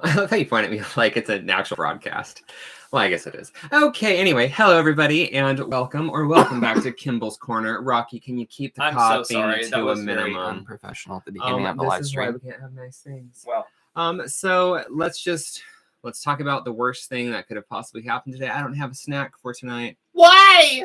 I love how you point at me like it's an actual broadcast. Well, I guess it is. Okay, anyway, hello everybody, and welcome back to Kimball's Corner. Rocky, can you keep the I'm coughing so sorry. That to a was very minimum? unprofessional at the beginning of the This live is why stream. we can't have nice things. Well, So let's talk about the worst thing that could have possibly happened today. I don't have a snack for tonight. why?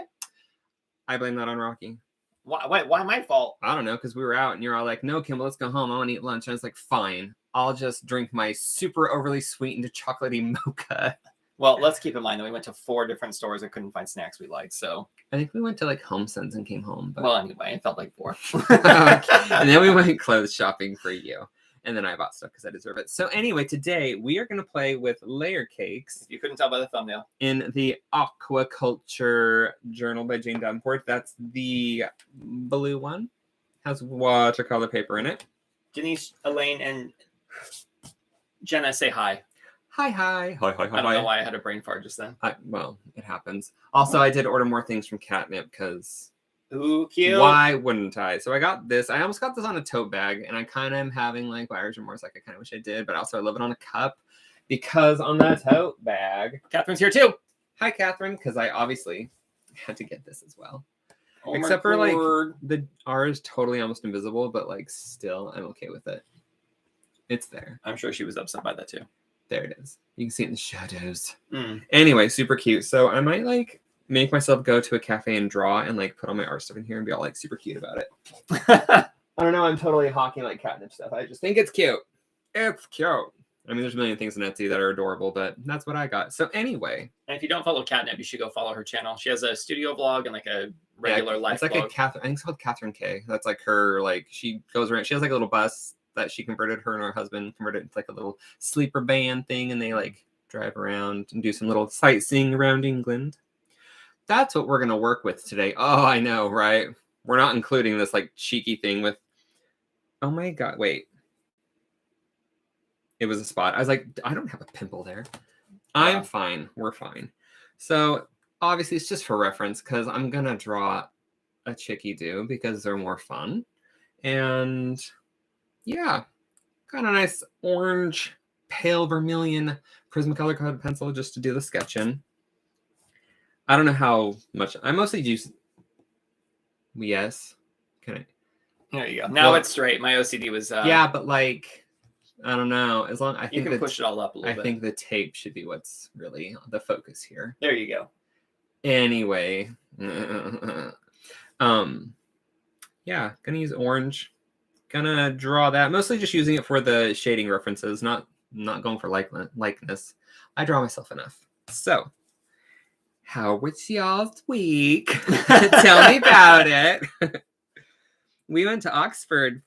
I blame that on Rocky. Why my fault? I don't know, because we were out and you're all like, no, Kimball, let's go home. I want to eat lunch. And I was like, fine. I'll just drink my super overly sweetened chocolatey mocha. Well, let's keep in mind that we went to 4 different stores and couldn't find snacks we liked. So I think we went to like HomeSense and came home. But... well, anyway, it felt like 4. And then we went clothes shopping for you. And then I bought stuff because I deserve it. So anyway, today we are going to play with layer cakes. If you couldn't tell by the thumbnail. In the AquaCulture journal by Jane Davenport. That's the blue one. Has watercolor paper in it. Denise, Elaine, and Jenna say hi. Hi. I don't know why I had a brain fart just then. Well, it happens. Also, I did order more things from Catnip because... Ooh, cute. Why wouldn't I? So I got this. I almost got this on a tote bag, and I kind of am having like buyer's remorse. Like I kind of wish I did, but also I love it on a cup because on that tote bag, Catherine's here too. Hi, Catherine, because I obviously had to get this as well. Oh Except for like the R is totally almost invisible, but like still, I'm okay with it. It's there. I'm sure she was upset by that too. There it is. You can see it in the shadows. Mm. Anyway, super cute. So I might like make myself go to a cafe and draw and like put all my art stuff in here and be all like super cute about it. I don't know. I'm totally hawking like Catnip stuff. I just think it's cute. It's cute. I mean, there's a million things on Etsy that are adorable, but that's what I got. So anyway. And if you don't follow Catnip, you should go follow her channel. She has a studio vlog and like a regular life It's like vlog. I think it's called Catherine K. That's like her, like she goes around. She has like a little bus that she converted, her and her husband converted into like a little sleeper band thing. And they like drive around and do some little sightseeing around England. That's what we're going to work with today. Oh, I know, right? We're not including this like cheeky thing with, oh my God, wait. It was a spot. I was like, I don't have a pimple there. I'm fine. We're fine. So obviously it's just for reference because I'm going to draw a chicky do because they're more fun. And yeah, got a nice orange, pale vermilion Prismacolor colored pencil just to do the sketching. I don't know how much. I mostly use. Yes. Can I? There you go. Now it's straight. My OCD was. Yeah, but like, I don't know. As long I think you can push it all up a little bit. I think the tape should be what's really the focus here. There you go. Anyway, yeah, gonna use orange. Gonna draw that. Mostly just using it for the shading references. Not going for likeness. I draw myself enough. So. How was y'all's week? Tell me about it. We went to Oxford.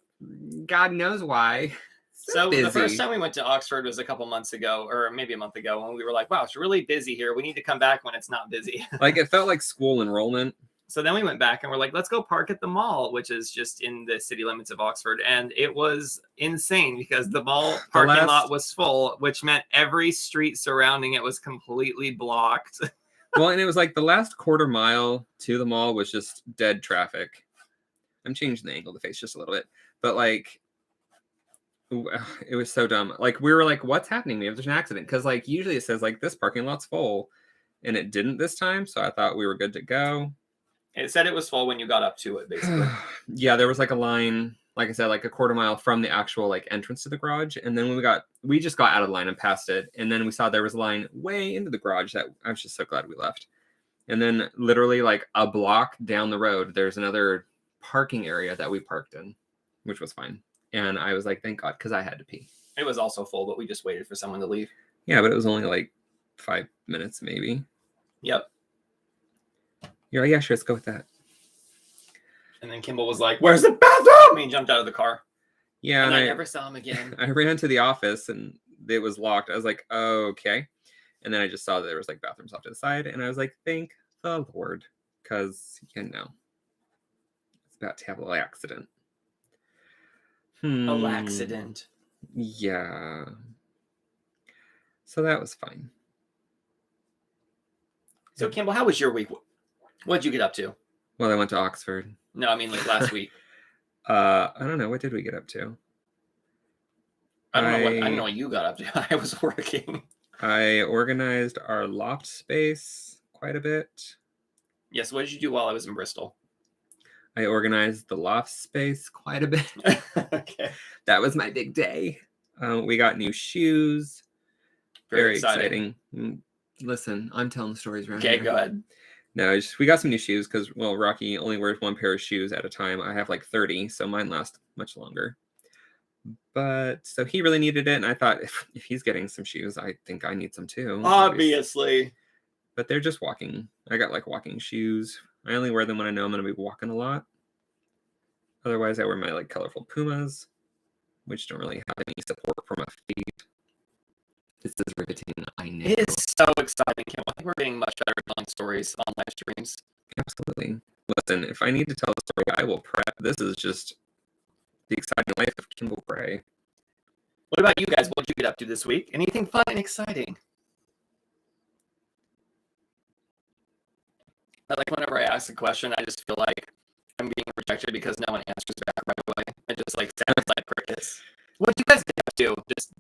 God knows why. So the first time we went to Oxford was a couple months ago, or maybe a month ago, when we were like, wow, it's really busy here. We need to come back when it's not busy. Like it felt like school enrollment. So then we went back and we're like, let's go park at the mall, which is just in the city limits of Oxford. And it was insane because the mall parking lot was full, which meant every street surrounding it was completely blocked. Well, and it was like the last quarter mile to the mall was just dead traffic. I'm changing the angle of the face just a little bit. But like, it was so dumb. Like we were like, what's happening? Maybe there's an accident. Because like usually it says like this parking lot's full. And it didn't this time. So I thought we were good to go. It said it was full when you got up to it, basically. Yeah, there was like a line, like I said, like a quarter mile from the actual like entrance to the garage. And then when we just got out of the line and passed it. And then we saw there was a line way into the garage that I was just so glad we left. And then literally like a block down the road, there's another parking area that we parked in, which was fine. And I was like, thank God, because I had to pee. It was also full, but we just waited for someone to leave. Yeah, but it was only like 5 minutes maybe. Yep. You're like, yeah, sure, let's go with that. And then Kimball was like, where's the bathroom? And he jumped out of the car. Yeah. And I never saw him again. I ran to the office and it was locked. I was like, oh, okay. And then I just saw that there was like bathrooms off to the side. And I was like, thank the Lord. Because, you know, it's about to have a little accident. A laxident. Yeah. So that was fine. So, Kimball, how was your week? What'd you get up to? Well, I went to Oxford. No, I mean like last week. I don't know. What did we get up to? I don't know what you got up to. I was working. I organized our loft space quite a bit. Yes, what did you do while I was in Bristol? I organized the loft space quite a bit. Okay. That was my big day. We got new shoes. Very exciting. Listen, I'm telling the stories around here. Okay, go ahead. No, we got some new shoes because, well, Rocky only wears one pair of shoes at a time. I have like 30, so mine last much longer. But so he really needed it, and I thought if he's getting some shoes, I think I need some too. Obviously. But they're just walking. I got like walking shoes. I only wear them when I know I'm going to be walking a lot. Otherwise, I wear my like colorful Pumas, which don't really have any support for my feet. This is riveting, I know. It is so exciting, Kim. I think we're getting much better at telling stories on live streams. Absolutely. Listen, if I need to tell a story, I will prep. This is just the exciting life of Kimball Gray. What about you guys? What did you get up to this week? Anything fun and exciting? I like whenever I ask a question, I just feel like I'm being rejected because no one answers back right away. It just like sounds like crickets. What did you guys get up to? Just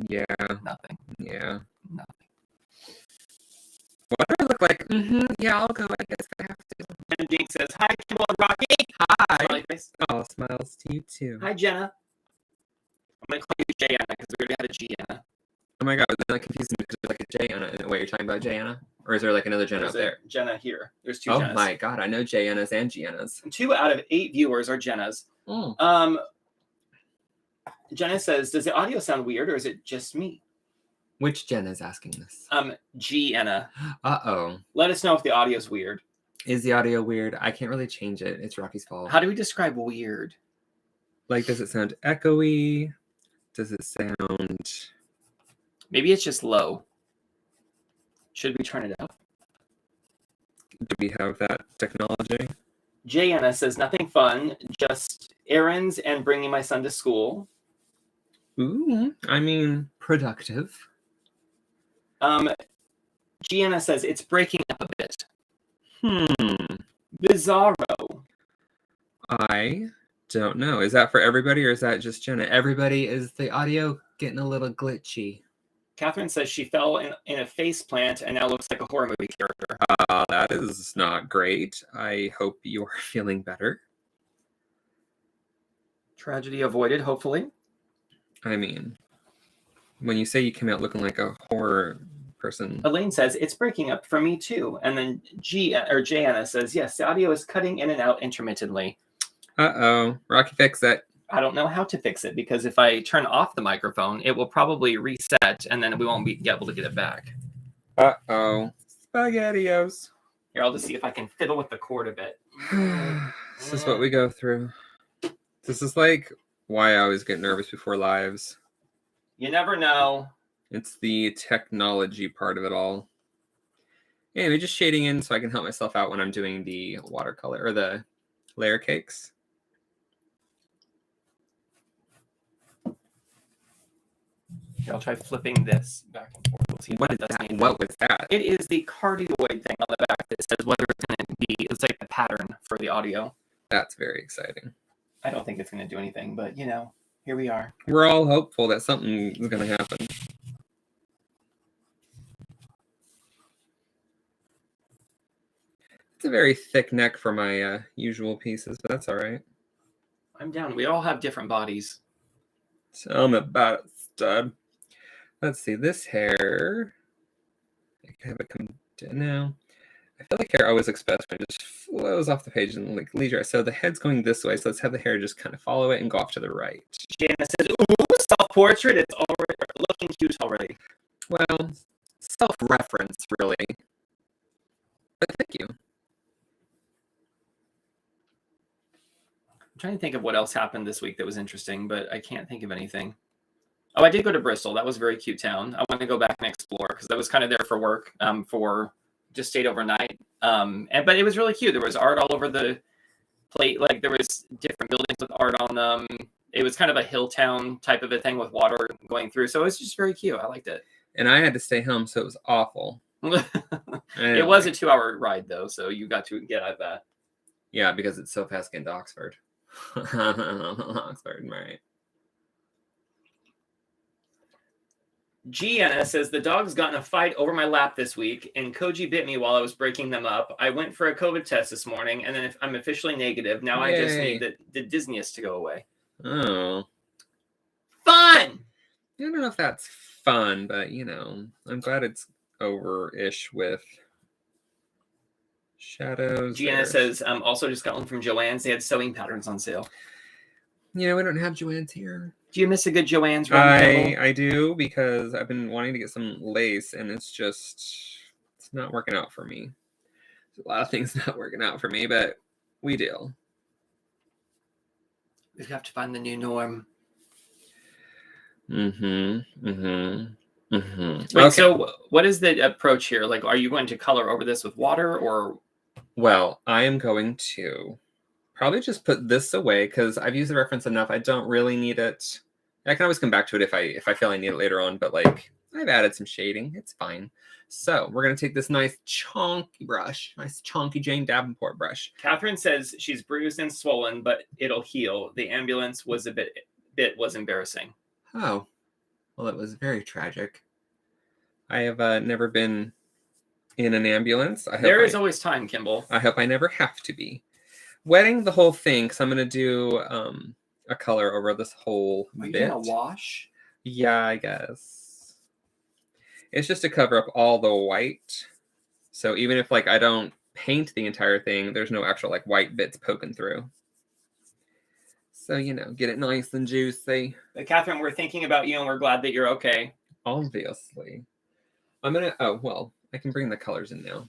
nothing. Yeah. Nothing. What do I look like? Yeah, I'll go. I guess I have to. And Jane says, "Hi, Kimball and Rocky." Hi. Smiley face. Oh, smiles to you too. Hi, Jenna. I'm gonna call you Jana because we already had a Gianna. Oh my god, isn't that confusing because there's like a Jana? Wait, you're talking about Jana? Or is there like another Jenna There's up there? Jenna here. There's two Oh Jennas. my god, I know Janas and Giannas. 2 out of 8 viewers are Jennas. Jenna says, "Does the audio sound weird or is it just me?" Which Jenna is asking this? Gianna. Uh-oh. Let us know if the audio's weird. Is the audio weird? I can't really change it. It's Rocky's fault. How do we describe weird? Like, does it sound echoey? Does it sound... Maybe it's just low. Should we turn it up? Do we have that technology? Jana says, "Nothing fun, just errands and bringing my son to school." Ooh, I mean, productive. Gianna says, "It's breaking up a bit." Bizarro. I don't know. Is that for everybody or is that just Jenna? Everybody, is the audio getting a little glitchy? Catherine says she fell in a face plant and now looks like a horror movie character. That is not great. I hope you are feeling better. Tragedy avoided, hopefully. I mean, when you say you came out looking like a horror person. Elaine says, "It's breaking up for me too." And then Jana says, "Yes, the audio is cutting in and out intermittently." Uh-oh. Rocky, fix it. I don't know how to fix it because if I turn off the microphone, it will probably reset and then we won't be able to get it back. Uh-oh. SpaghettiOs. Here, I'll just see if I can fiddle with the cord a bit. This is what we go through. This is like why I always get nervous before lives. You never know. It's the technology part of it all. Anyway, just shading in so I can help myself out when I'm doing the watercolor or the layer cakes. Here, I'll try flipping this back and forth. We'll see what is that? What was that? It is the cardioid thing on the back that says whether it's going to be, it's like the pattern for the audio. That's very exciting. I don't think it's going to do anything, but you know, here we are. We're all hopeful that something is going to happen. It's a very thick neck for my usual pieces, but that's all right. I'm down. We all have different bodies. Tell me about it, stud. Let's see, this hair. I can have it come down now. I feel like hair always looks best when it just flows off the page and like leisure. So the head's going this way, so let's have the hair just kind of follow it and go off to the right. Jana says, "Ooh, self-portrait. It's already looking cute already." Well, self-reference, really. But thank you. I'm trying to think of what else happened this week that was interesting, but I can't think of anything. Oh, I did go to Bristol. That was a very cute town. I want to go back and explore because I was kind of there for work, just stayed overnight. But it was really cute. There was art all over the plate. Like there was different buildings with art on them. It was kind of a hill town type of a thing with water going through. So it was just very cute. I liked it. And I had to stay home, so it was awful. It was a 2-hour ride though, so you got to get out of that. Yeah, because it's so fast getting to Oxford. Oxford, right. Gianna says, the dog's got in a fight over my lap this week, and Koji bit me while I was breaking them up. I went for a COVID test this morning, and then I'm officially negative. Now I just need the dizziness to go away. Oh. Fun! I don't know if that's fun, but, you know, I'm glad it's over-ish with shadows. Gianna says, also just got one from Joann's. They had sewing patterns on sale. You know, we don't have Joann's here. Do you miss a good Joann's run? I do, because I've been wanting to get some lace, and it's not working out for me. There's a lot of things not working out for me, but we deal. We have to find the new norm. Wait, okay. So what is the approach here? Like, are you going to color over this with water, or? Well, I am going to probably just put this away because I've used the reference enough. I don't really need it. I can always come back to it if I feel I need it later on, but like I've added some shading. It's fine. So we're going to take this nice chunky brush, nice chunky Jane Davenport brush. Catherine says she's bruised and swollen, but it'll heal. The ambulance was was embarrassing. Oh, well, it was very tragic. I have never been in an ambulance. There is always time, Kimball. I hope I never have to be. Wetting the whole thing, because I'm going to do a color over this whole bit. Are you going to wash? Yeah, I guess. It's just to cover up all the white. So even if like I don't paint the entire thing, there's no actual like white bits poking through. So, you know, get it nice and juicy. But Catherine, we're thinking about you and we're glad that you're okay. Obviously. I'm going to, oh, well, I can bring the colors in now.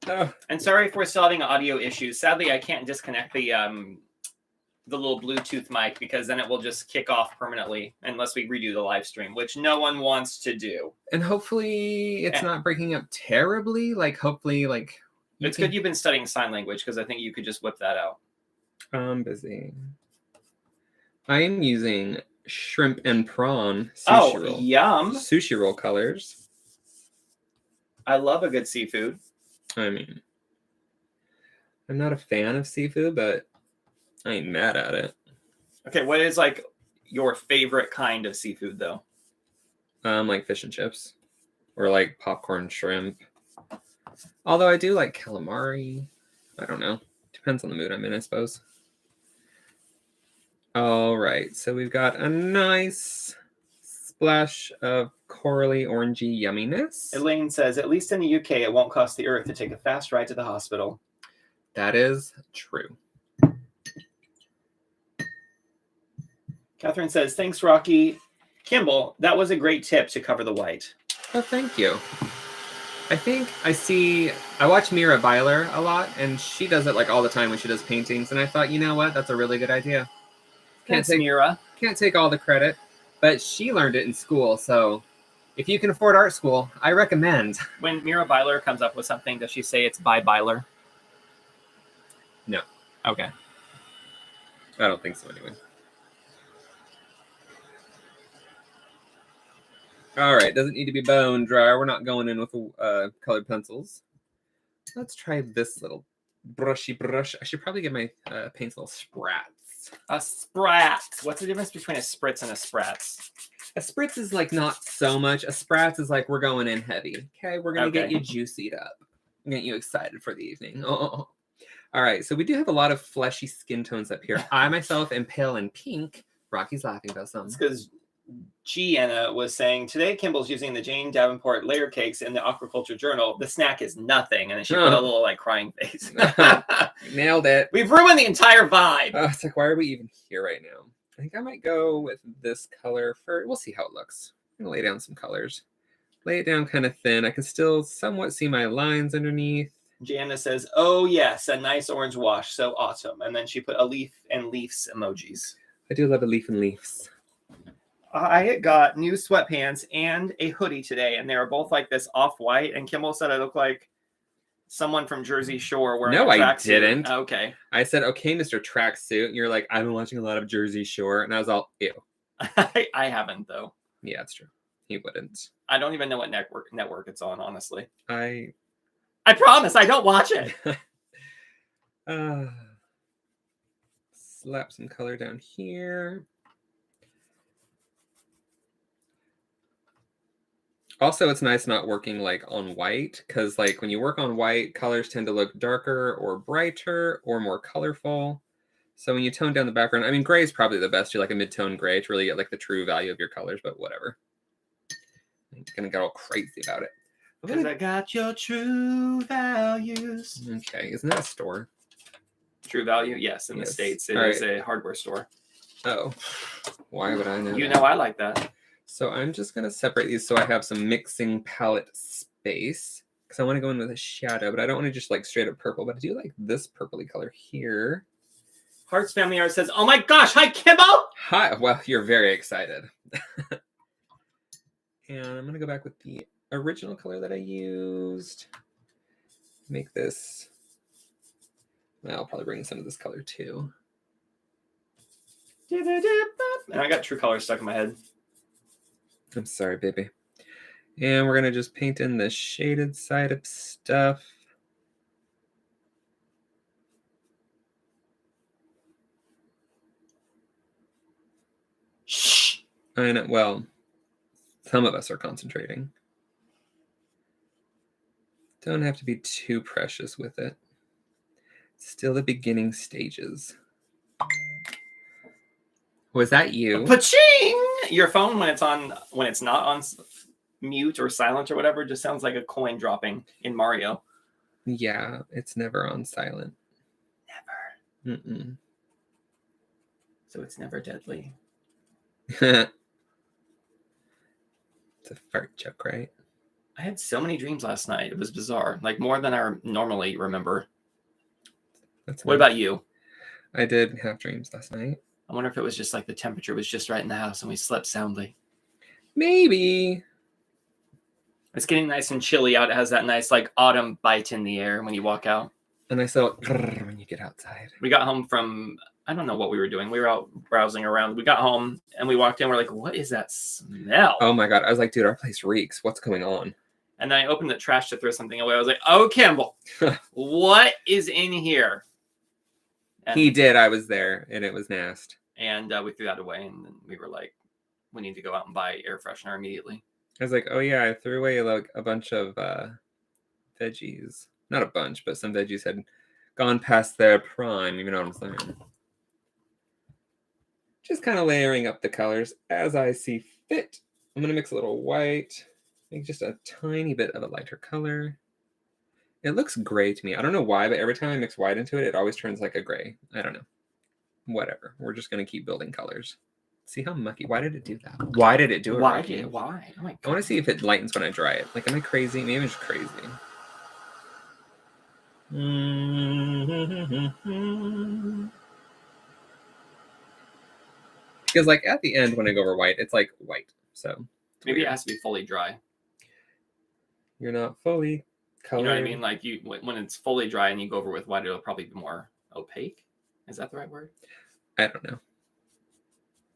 Oh. And sorry if we're still having audio issues. Sadly, I can't disconnect the little Bluetooth mic because then it will just kick off permanently unless we redo the live stream, which no one wants to do. And hopefully it's not breaking up terribly. Like, hopefully, like... It's good you've been studying sign language because I think you could just whip that out. I'm busy. I am using shrimp and prawn sushi roll. Yum. Sushi roll colors. I love a good seafood. I mean, I'm not a fan of seafood, but I ain't mad at it. Okay, what is like your favorite kind of seafood though? Like fish and chips, or like popcorn shrimp. Although I do like calamari. I don't know. Depends on the mood I'm in, I suppose. All right, so we've got a nice splash of corally orangey yumminess. Elaine says, at least in the UK, it won't cost the earth to take a fast ride to the hospital. That is true. Catherine says, thanks, Rocky. Kimball, that was a great tip to cover the white. Oh, thank you. I watch Mira Byler a lot, and she does it like all the time when she does paintings, and I thought, you know what, that's a really good idea. Mira. Can't take all the credit, but she learned it in school, so if you can afford art school, I recommend. When Mira Byler comes up with something, does she say it's by Byler? No. Okay. I don't think so anyway. All right, doesn't need to be bone dry. We're not going in with colored pencils. Let's try this little brushy brush. I should probably get my paints a little sprats. A sprat. What's the difference between a spritz and a sprats? A spritz is like not so much. A sprats is like we're going in heavy. Okay, we're going to get you juicied up. Get you excited for the evening. Oh. All right, so we do have a lot of fleshy skin tones up here. I myself am pale and pink. Rocky's laughing about something. It's because Gianna was saying, today Kimball's using the Jane Davenport layer cakes in the AquaCulture journal. The snack is nothing. And then she put a little like crying face. Nailed it. We've ruined the entire vibe. It's like, why are we even here right now? I think I might go with this color for, we'll see how it looks. I'm going to lay down some colors. Lay it down kind of thin. I can still somewhat see my lines underneath. Gianna says, oh yes, a nice orange wash. So autumn. And then she put a leaf and leaves emojis. I do love a leaf and leaves. I got new sweatpants and a hoodie today, and they were both like this off-white. And Kimball said I look like someone from Jersey Shore wearing a tracksuit. No, I didn't. Okay. I said, okay, Mr. Tracksuit. And you're like, I've been watching a lot of Jersey Shore. And I was all, ew. I haven't, though. Yeah, that's true. He wouldn't. I don't even know what network it's on, honestly. I promise I don't watch it. Slap some color down here. Also, it's nice not working like on white, because like when you work on white, colors tend to look darker or brighter or more colorful. So when you tone down the background, I mean, gray is probably the best. You like a mid-tone gray to really get like the true value of your colors, but whatever. I'm gonna get all crazy about it. Because I got your true values. Okay, isn't that a store? True Value? Yes, in the States. It is a hardware store. Oh, why would I know You that? know I like that. So I'm just going to separate these so I have some mixing palette space. Because I want to go in with a shadow, but I don't want to just like straight up purple. But I do like this purpley color here. Hearts Family Art says, oh my gosh, hi, Kimbo! Hi, well, you're very excited. And I'm going to go back with the original color that I used. Make this... Well, I'll probably bring in some of this color too. And I got True Color stuck in my head. I'm sorry, baby. And we're going to just paint in the shaded side of stuff. Shh! I know, well, some of us are concentrating. Don't have to be too precious with it. Still the beginning stages. Was that you? Pa-ching! Your phone, when it's not on mute or silent or whatever, just sounds like a coin dropping in Mario. Yeah, it's never on silent. Never. Mm-mm. So it's never deadly. It's a fart joke, right? I had so many dreams last night. It was bizarre. Like more than I normally remember. That's what about you? I did have dreams last night. I wonder if it was just like the temperature was just right in the house and we slept soundly. Maybe. It's getting nice and chilly out. It has that nice like autumn bite in the air when you walk out. And I saw when you get outside. We got home from, I don't know what we were doing. We were out browsing around. We got home and we walked in. We're like, what is that smell? Oh my God. I was like, dude, our place reeks. What's going on? And then I opened the trash to throw something away. I was like, oh, Kimball, what is in here? And he did. I was there and it was nasty. And we threw that away. And then we were like, we need to go out and buy air freshener immediately. I was like, oh yeah, I threw away like a bunch of veggies. Not a bunch, but some veggies had gone past their prime. You know what I'm saying? Just kind of layering up the colors as I see fit. I'm going to mix a little white. Make just a tiny bit of a lighter color. It looks gray to me. I don't know why, but every time I mix white into it, it always turns like a gray. I don't know. Whatever. We're just going to keep building colors. See how mucky. Why did it do that? Why did it do it? Why? Ricky? Why? Oh my God. I want to see if it lightens when I dry it. Like, am I crazy? Maybe I'm just crazy. Because, like, at the end when I go over white, it's like white. So maybe it has to be fully dry. You're not fully colored. You know what I mean? Like when it's fully dry and you go over with white, it'll probably be more opaque. Is that the right word? I don't know.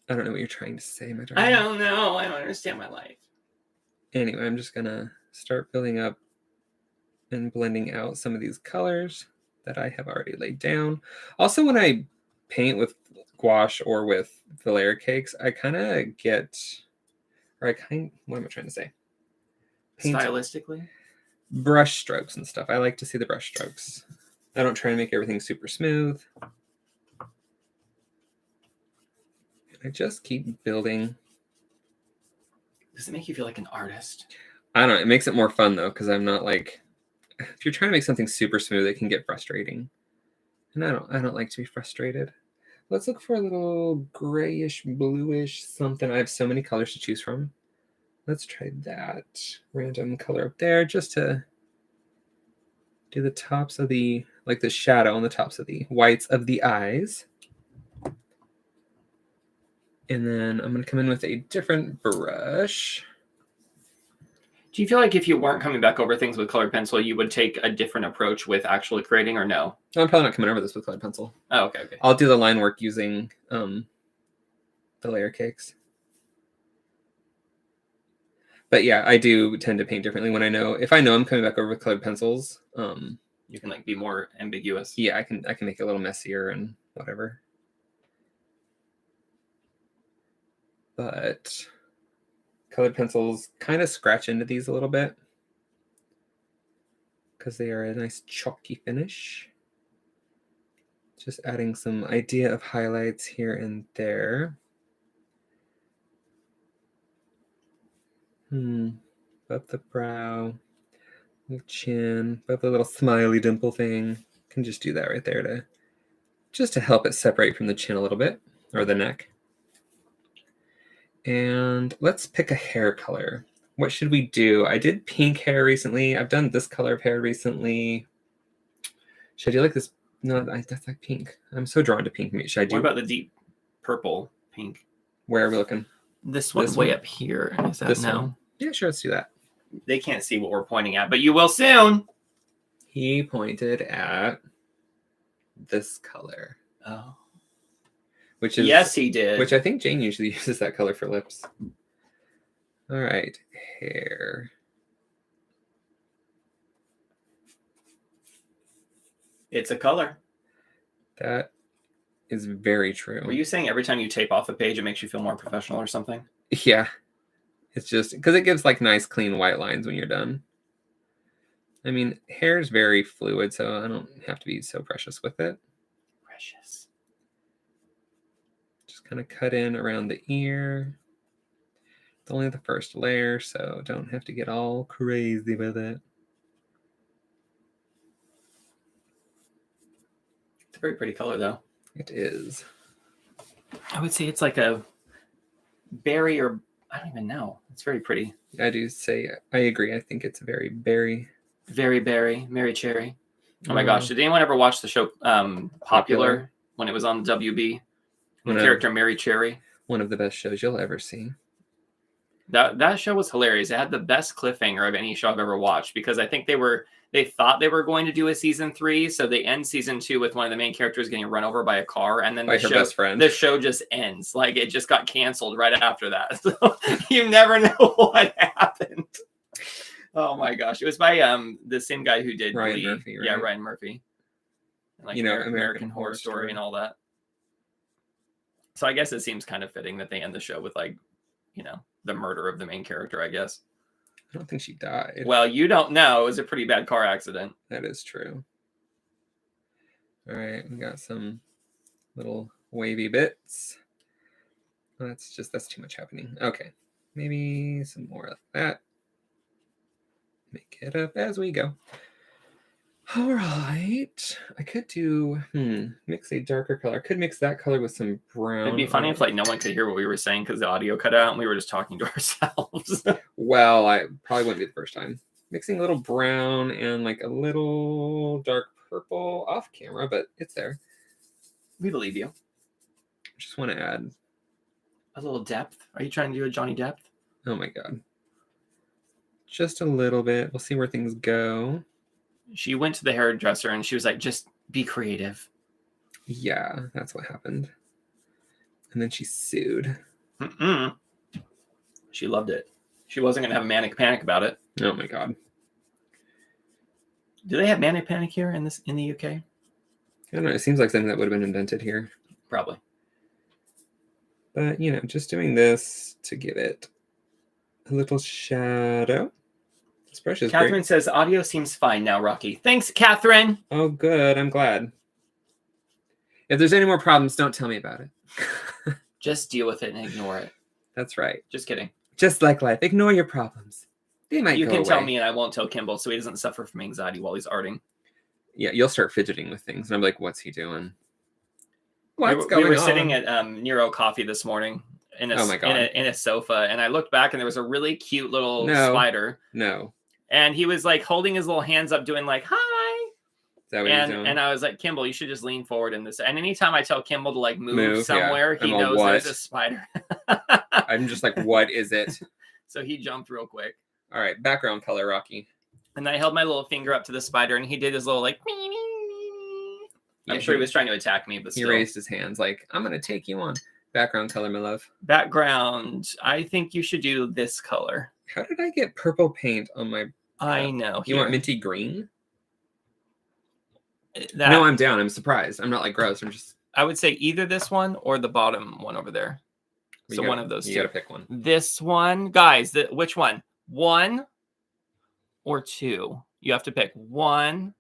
I don't know what you're trying to say, my darling. I don't know. I don't understand my life. Anyway, I'm just going to start building up and blending out some of these colors that I have already laid down. Also, when I paint with gouache or with the layer cakes, I kind of get, what am I trying to say? Stylistically? Brush strokes and stuff. I like to see the brush strokes. I don't try to make everything super smooth. I just keep building. Does it make you feel like an artist? I don't know. It makes it more fun, though, because I'm not like... If you're trying to make something super smooth, it can get frustrating. And I don't like to be frustrated. Let's look for a little grayish, bluish something. I have so many colors to choose from. Let's try that random color up there just to do the tops of the... Like the shadow on the tops of the whites of the eyes. And then I'm going to come in with a different brush. Do you feel like if you weren't coming back over things with colored pencil, you would take a different approach with actually creating, or no? I'm probably not coming over this with colored pencil. Oh, okay. I'll do the line work using the layer cakes. But yeah, I do tend to paint differently when I know. If I know I'm coming back over with colored pencils, you can like be more ambiguous. Yeah, I can make it a little messier and whatever. But colored pencils kind of scratch into these a little bit because they are a nice chalky finish. Just adding some idea of highlights here and there. Above the brow, little chin, above the little smiley dimple thing. Can just do that right there to help it separate from the chin a little bit, or the neck. And let's pick a hair color. What should we do? I did pink hair recently. I've done this color of hair recently. Should I do like this? No, that's like pink. I'm so drawn to pink. Should I do? What about the deep purple pink? Where are we looking? This one way up here. Is that no? One? Yeah, sure. Let's do that. They can't see what we're pointing at, but you will soon. He pointed at this color. Oh. Which is, yes, he did. Which I think Jane usually uses that color for lips. All right, hair. It's a color. That is very true. Were you saying every time you tape off a page, it makes you feel more professional or something? Yeah. It's just because it gives like nice clean white lines when you're done. I mean, hair is very fluid, so I don't have to be so precious with it. Precious. Just kind of cut in around the ear. It's only the first layer, so don't have to get all crazy with it. It's a very pretty color, though. It is. I would say it's like a berry, or I don't even know. It's very pretty. I do say, I agree. I think it's a very berry. Very berry, Mary Cherry. Oh my gosh. Did anyone ever watch the show Popular when it was on WB? The character Mary Cherry. One of the best shows you'll ever see. That show was hilarious. It had the best cliffhanger of any show I've ever watched, because I think they thought they were going to do a season 3, so they end season 2 with one of the main characters getting run over by a car, and then best friend. The show just ends. Like, it just got canceled right after that. So you never know what happened. Oh my gosh. It was by the same guy who did Ryan Glee. Murphy, right? Yeah, Ryan Murphy. Like, American Horror Story and all that. So I guess it seems kind of fitting that they end the show with, like, the murder of the main character, I guess. I don't think she died. Well, you don't know. It was a pretty bad car accident. That is true. All right, we got some little wavy bits. That's too much happening. Okay, maybe some more like that. Make it up as we go. All right, I could do mix a darker color. I could mix that color with some brown. It'd be funny if no one could hear what we were saying because the audio cut out and we were just talking to ourselves. Well, I probably wouldn't be the first time. Mixing a little brown and like a little dark purple off camera, but it's there. We believe you. Just want to add a little depth. Are you trying to do a Johnny Depp? Oh my god. Just a little bit. We'll see where things go. She went to the hairdresser and she was like, just be creative. Yeah, that's what happened. And then she sued. She loved it. She wasn't going to have a manic panic about it. Oh my god. Do they have manic panic here in the UK? I don't know. It seems like something that would have been invented here. Probably. But, just doing this to give it a little shadow. This brush is Catherine great. says, audio seems fine now, Rocky. Thanks, Catherine. Oh, good. I'm glad. If there's any more problems, don't tell me about it. Just deal with it and ignore it. That's right. Just kidding. Just like life. Ignore your problems. They might You go can away. tell me and I won't tell Kimball so he doesn't suffer from anxiety while he's arting. Yeah, you'll start fidgeting with things. And I'm like, what's he doing? What's We were sitting at Nero Coffee this morning in a sofa, and I looked back and there was a really cute little spider. No. And he was like holding his little hands up doing like, hi. Is that what he's doing? And I was like, Kimball, you should just lean forward in this. And anytime I tell Kimball to like move somewhere, he knows there's a spider. I'm just like, what is it? So he jumped real quick. All right, background color, Rocky. And I held my little finger up to the spider, and he did his little like. I'm sure he was trying to attack me, but still. He raised his hands like, I'm going to take you on. Background color, my love. Background. I think you should do this color. How did I get purple paint on my... I know. You want minty green? No, I'm down. I'm surprised. I'm not like gross. I'm just... I would say either this one or the bottom one over there. So one of those two. You gotta pick one. This one, guys, which one? 1 or 2? You have to pick 1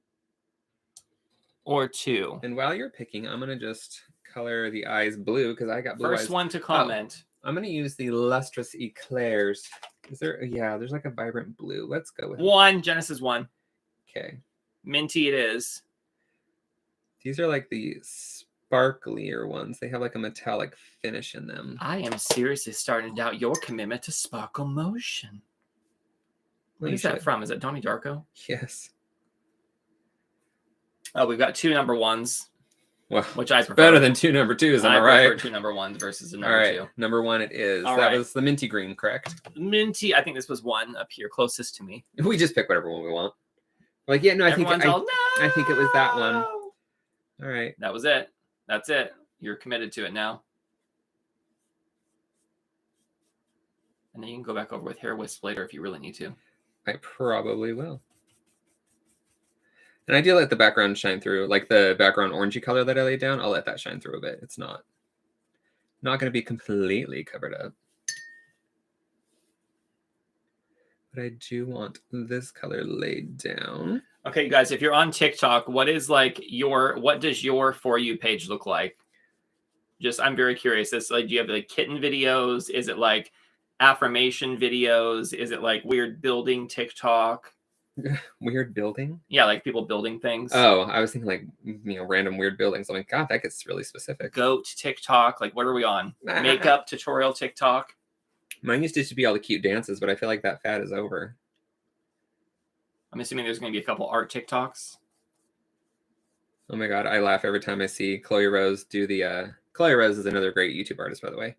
or 2. And while you're picking, I'm gonna just color the eyes blue because I got blue eyes. First one to comment. Oh, I'm gonna use the lustrous eclairs. Is there? Yeah, there's like a vibrant blue. Let's go with 1. Genesis 1. Okay. Minty it is. These are like the sparklier ones. They have like a metallic finish in them. I am seriously starting to doubt your commitment to sparkle motion. What is that from? Is it Donnie Darko? Yes. Oh, we've got 2 number 1s. Well, which I prefer. Better than 2 number 2s, am I right? I prefer 2 number 1s versus a number 2. Number 1 it is. All that right. was the minty green, correct? Minty, I think this was 1 up here, closest to me. We just pick whatever one we want. Like, yeah, no, I think it was that one. All right. That was it. That's it. You're committed to it now. And then you can go back over with hair wisp later if you really need to. I probably will. And I do let the background shine through, like the background orangey color that I laid down. I'll let that shine through a bit. It's not going to be completely covered up. But I do want this color laid down. Okay, guys, if you're on TikTok, what does your For You page look like? I'm very curious. Do you have like kitten videos? Is it like affirmation videos? Is it like weird building TikTok? Weird building? Yeah, like people building things. Oh, I was thinking like, random weird buildings. I'm like, God, that gets really specific. Goat TikTok. Like, what are we on? Makeup tutorial TikTok. Mine used to be all the cute dances, but I feel like that fad is over. I'm assuming there's going to be a couple art TikToks. Oh my God, I laugh every time I see Chloe Rose do the... Chloe Rose is another great YouTube artist, by the way.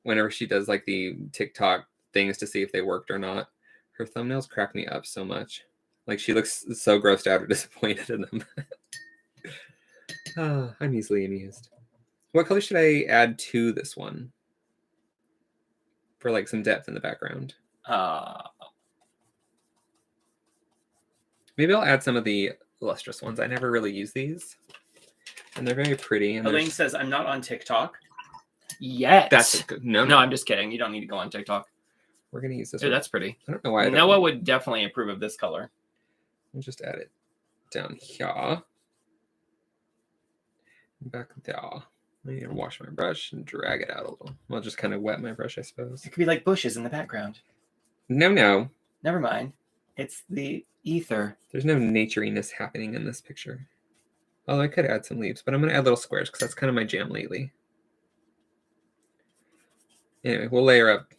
Whenever she does like the TikTok things to see if they worked or not, her thumbnails crack me up so much. Like she looks so grossed out or disappointed in them. I'm easily amused. What color should I add to this one? For like some depth in the background. Maybe I'll add some of the lustrous ones. I never really use these. And they're very pretty. And Elaine says, I'm not on TikTok yet. That's good. No, I'm just kidding. You don't need to go on TikTok. We're going to use this one. That's pretty. I don't know why. Noah would definitely approve of this color. I'll just add it down here. Back there. I need to wash my brush and drag it out a little. Well, just kind of wet my brush, I suppose. It could be like bushes in the background. No. Never mind. It's the ether. There's no naturiness happening in this picture. Although I could add some leaves, but I'm going to add little squares because that's kind of my jam lately. Anyway, we'll layer up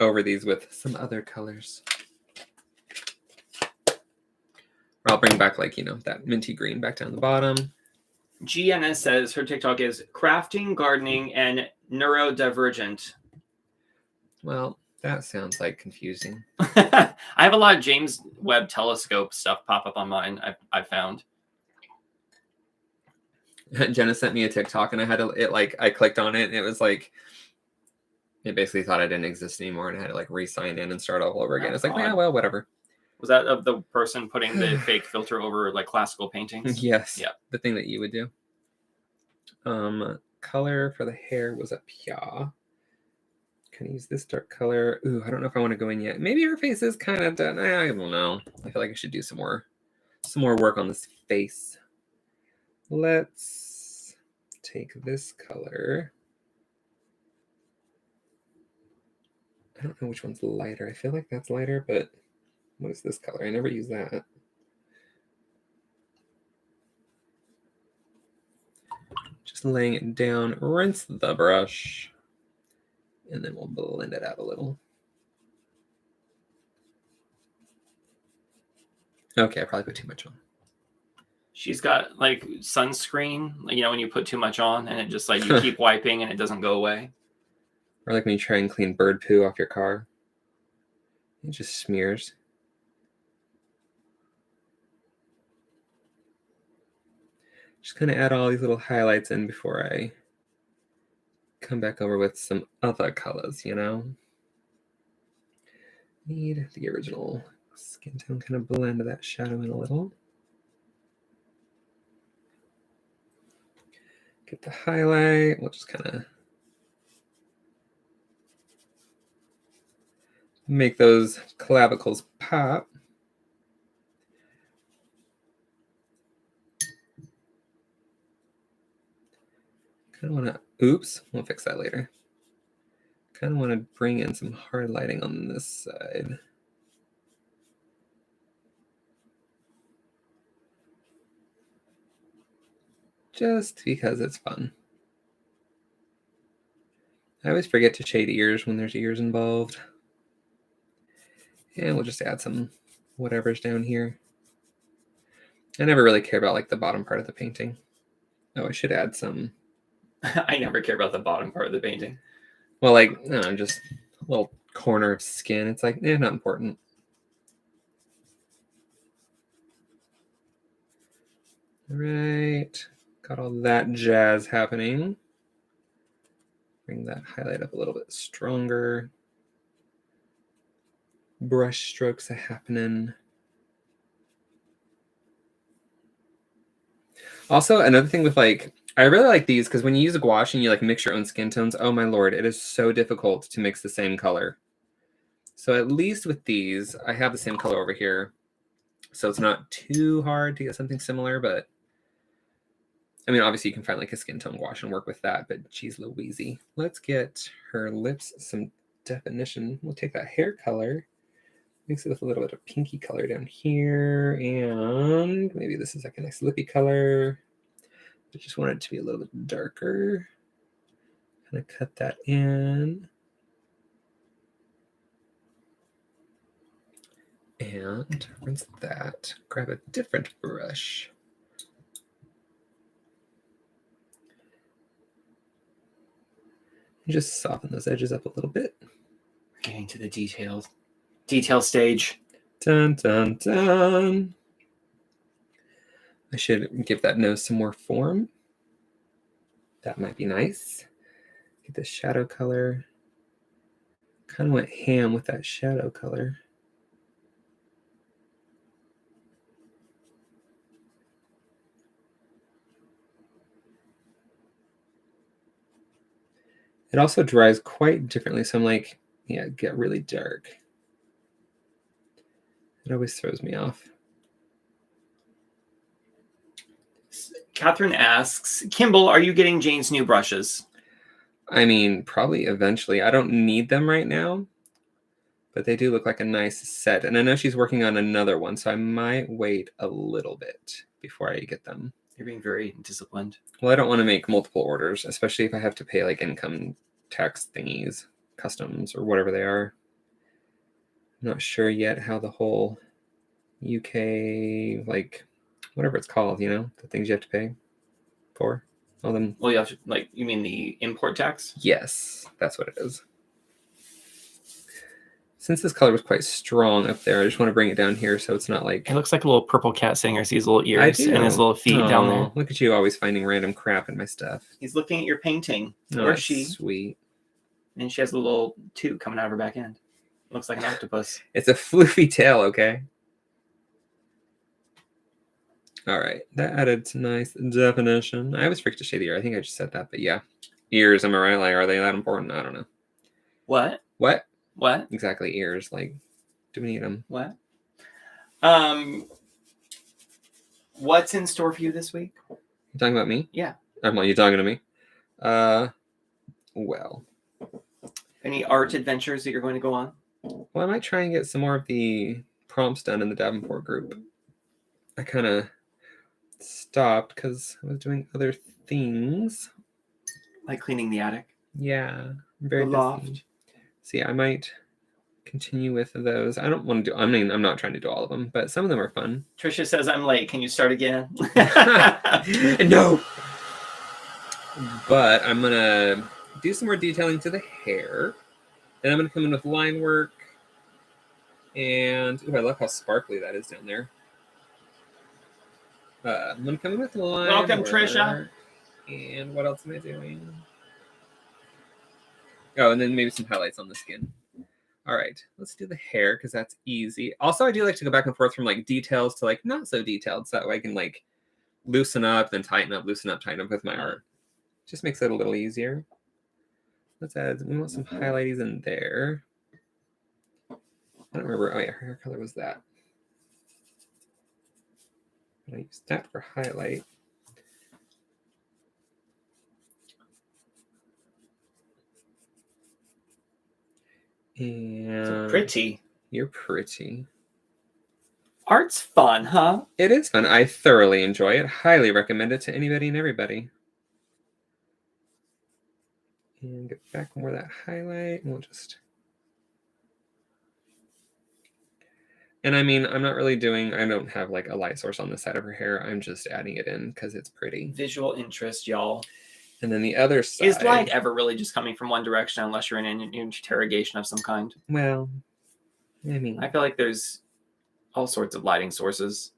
over these with some other colors. Or I'll bring back like, that minty green back down the bottom. GNS says her TikTok is crafting, gardening, and neurodivergent. Well, that sounds like confusing. I have a lot of James Webb Telescope stuff pop up on mine. I've found. Jenna sent me a TikTok and I had I clicked on it and it was like, it basically thought I didn't exist anymore and I had to like re-sign in and start all over again. It's like, yeah, well, whatever. Was that of the person putting the fake filter over like classical paintings? Yes. Yeah. The thing that you would do. Color for the hair was up here. Can I use this dark color? Ooh, I don't know if I want to go in yet. Maybe her face is kind of done. I don't know. I feel like I should do some more work on this face. Let's take this color. I don't know which one's lighter. I feel like that's lighter, but what is this color? I never use that. Just laying it down, rinse the brush, and then we'll blend it out a little. Okay, I probably put too much on. She's got like sunscreen, when you put too much on and it just like you keep wiping and it doesn't go away. Or like when you try and clean bird poo off your car. It just smears. Just going to add all these little highlights in before I come back over with some other colors, Need the original skin tone, kind of blend that shadow in a little. Get the highlight. We'll just kind of make those clavicles pop. Kind of want to, oops, we'll fix that later. Kind of want to bring in some hard lighting on this side. Just because it's fun. I always forget to shade ears when there's ears involved. And we'll just add some whatever's down here. I never really care about like the bottom part of the painting. Oh, I should add some. I never care about the bottom part of the painting. Well, like, I don't know, just a little corner of skin. It's like, not important. All right. Got all that jazz happening. Bring that highlight up a little bit stronger. Brush strokes are happening. Also, another thing with like, I really like these because when you use a gouache and you like mix your own skin tones, oh my lord, it is so difficult to mix the same color. So at least with these, I have the same color over here. So it's not too hard to get something similar, but I mean, obviously you can find like a skin tone gouache and work with that, but geez Louise. Let's get her lips some definition. We'll take that hair color, mix it with a little bit of pinky color down here, and maybe this is like a nice lippy color. I just want it to be a little bit darker. Kind of cut that in. And rinse that. Grab a different brush. And just soften those edges up a little bit. We're getting to the details. Detail stage. Dun, dun, dun. I should give that nose some more form. That might be nice. Get the shadow color. Kind of went ham with that shadow color. It also dries quite differently. So I'm like, yeah, get really dark. It always throws me off. Catherine asks, Kimball, are you getting Jane's new brushes? I mean, probably eventually. I don't need them right now, but they do look like a nice set. And I know she's working on another one, so I might wait a little bit before I get them. You're being very disciplined. Well, I don't want to make multiple orders, especially if I have to pay like income tax thingies, customs, or whatever they are. I'm not sure yet how the whole UK, like, whatever it's called, you know, the things you have to pay for. All them. Well, you have to, like, you mean the import tax? Yes, that's what it is. Since this color was quite strong up there, I just want to bring it down here so it's not like... It looks like a little purple cat singer. See his little ears and his little feet down there. Look at you always finding random crap in my stuff. He's looking at your painting. Oh, or she. Sweet. And she has a little tube coming out of her back end. Looks like an octopus. It's a floofy tail, okay? All right. That added some nice definition. I always forget to shade the ear. I think I just said that, but yeah. Ears, am I right? Like, are they that important? I don't know. What? What? What? Exactly, ears. Like, do we need them? What? What's in store for you this week? You talking about me? Yeah. Well, you talking to me? Well. Any art adventures that you're going to go on? Well, I might try and get some more of the prompts done in the Davenport group. I kind of stopped because I was doing other things. Like cleaning the attic? Yeah. I'm very busy. Loft. So yeah, I might continue with those. I don't want to do, I mean, I'm not trying to do all of them, but some of them are fun. Trisha says, I'm late. Can you start again? No. But I'm going to do some more detailing to the hair. And I'm going to come in with line work. And, ooh, I love how sparkly that is down there. I'm going to come in with line Welcome, work. Trisha. And what else am I doing? Oh, and then maybe some highlights on the skin. All right, let's do the hair because that's easy. Also, I do like to go back and forth from like details to like not so detailed, so that way I can like loosen up, then tighten up, loosen up, tighten up with my art. Just makes it a little easier. Let's add, we want some highlights in there. I don't remember. Oh yeah, her hair color was that. I used that for highlight. And so pretty. You're pretty. Art's fun, huh? It is fun. I thoroughly enjoy it. Highly recommend it to anybody and everybody. And get back more of that highlight, and we'll just... And I mean, I'm not really doing... I don't have like a light source on the side of her hair. I'm just adding it in because it's pretty. Visual interest, y'all. And then the other side... Is light ever really just coming from one direction unless you're in an interrogation of some kind? Well, I mean... I feel like there's all sorts of lighting sources.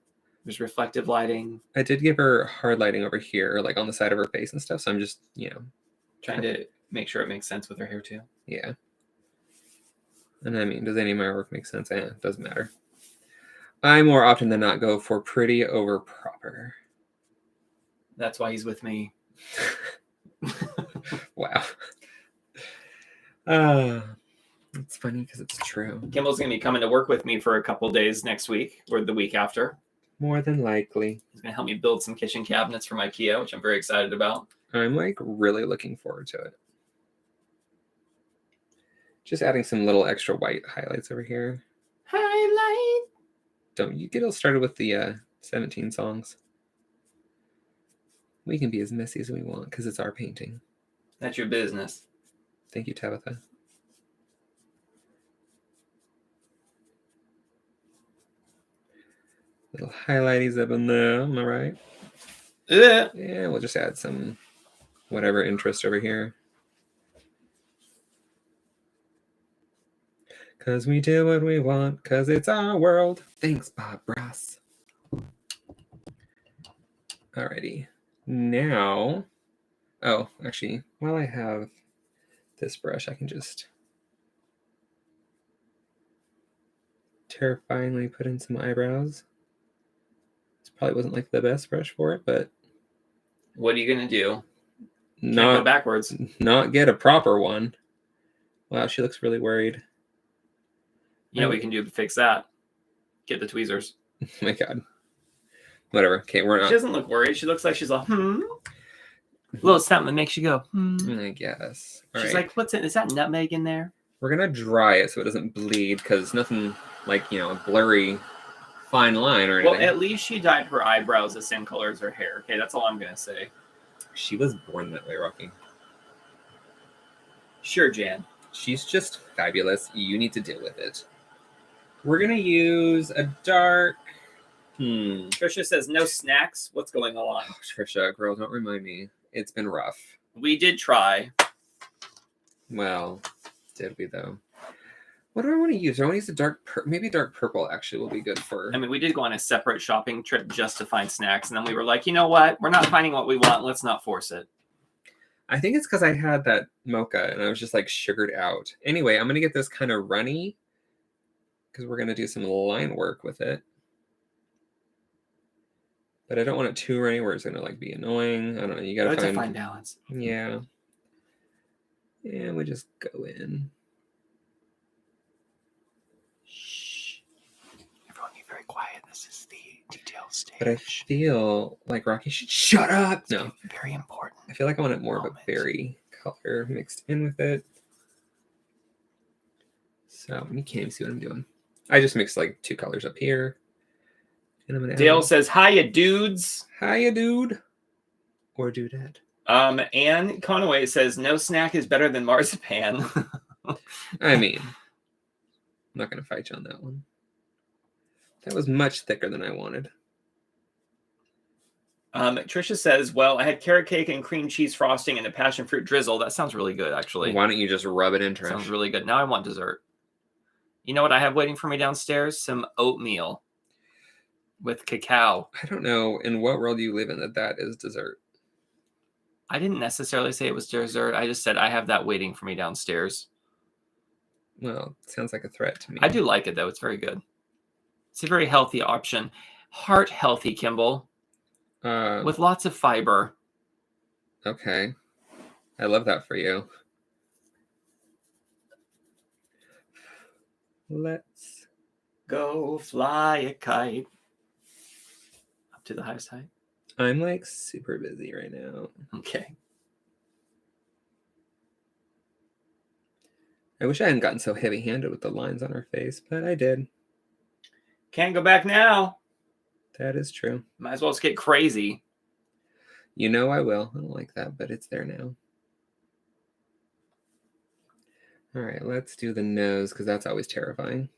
There's reflective lighting. I did give her hard lighting over here, like on the side of her face and stuff. So I'm just, trying to make sure it makes sense with her hair too. Yeah. And I mean, does any of my work make sense? It doesn't matter. I more often than not go for pretty over proper. That's why he's with me. Wow. It's funny because it's true. Kimball's going to be coming to work with me for a couple days next week or the week after. More than likely. He's going to help me build some kitchen cabinets from IKEA, which I'm very excited about. I'm like really looking forward to it. Just adding some little extra white highlights over here. Highlight. Don't you get all started with the 17 songs. We can be as messy as we want because it's our painting. That's your business. Thank you, Tabitha. Little highlighties up in there, am I right? Yeah. Yeah, we'll just add some whatever interest over here. Because we do what we want, because it's our world. Thanks, Bob Ross. Alrighty. Now, oh, actually, while I have this brush, I can just terrifyingly put in some eyebrows. This probably wasn't like the best brush for it, but what are you going to do? Can't not go backwards. Not get a proper one. Wow, she looks really worried. You know what we can do to fix that? Get the tweezers. Oh my God. Whatever. Okay, we're not. She doesn't look worried. She looks like she's like, A little something that makes you go, I guess. All she's right. like, what's it? Is that nutmeg in there? We're going to dry it so it doesn't bleed because nothing like, a blurry fine line or anything. Well, at least she dyed her eyebrows the same color as her hair. Okay, that's all I'm going to say. She was born that way, Rocky. Sure, Jan. She's just fabulous. You need to deal with it. We're going to use a dark... Trisha says, no snacks. What's going on? Oh, Trisha, girl, don't remind me. It's been rough. We did try. Well, did we, though? What do I want to use? I want to use a dark maybe dark purple actually will be good for... I mean, we did go on a separate shopping trip just to find snacks. And then we were like, you know what? We're not finding what we want. Let's not force it. I think it's because I had that mocha and I was just like sugared out. Anyway, I'm going to get this kind of runny because we're going to do some line work with it. But I don't want it too runny where it's going to like be annoying. I don't know. You got to find balance. Yeah. And we just go in. Shh. Everyone be very quiet. This is the detail stage. But I feel like Rocky should shut up. No. Very important. I feel like I want it more of a berry color mixed in with it. So you can't even see what I'm doing. I just mixed like two colors up here. And I'm gonna Dale says, hiya, dudes. Hiya, dude. Or dudette. Anne Conaway says, no snack is better than marzipan. I mean, I'm not going to fight you on that one. That was much thicker than I wanted. Trisha says, well, I had carrot cake and cream cheese frosting and a passion fruit drizzle. That sounds really good, actually. Why don't you just rub it in, Trish? Sounds really good. Now I want dessert. You know what I have waiting for me downstairs? Some oatmeal with cacao. I don't know in what world you live in that is dessert. I didn't necessarily say it was dessert. I just said I have that waiting for me downstairs. Well, it sounds like a threat to me. I do like it, though. It's very good. It's a very healthy option. Heart healthy, Kimball. With lots of fiber. Okay. I love that for you. Let's Go fly a kite. Up to the highest height. I'm like super busy right now. Okay. I wish I hadn't gotten so heavy-handed with the lines on her face, but I did. Can't go back now. That is true. Might as well just get crazy. You know I will. I don't like that, but it's there now. All right, let's do the nose because that's always terrifying.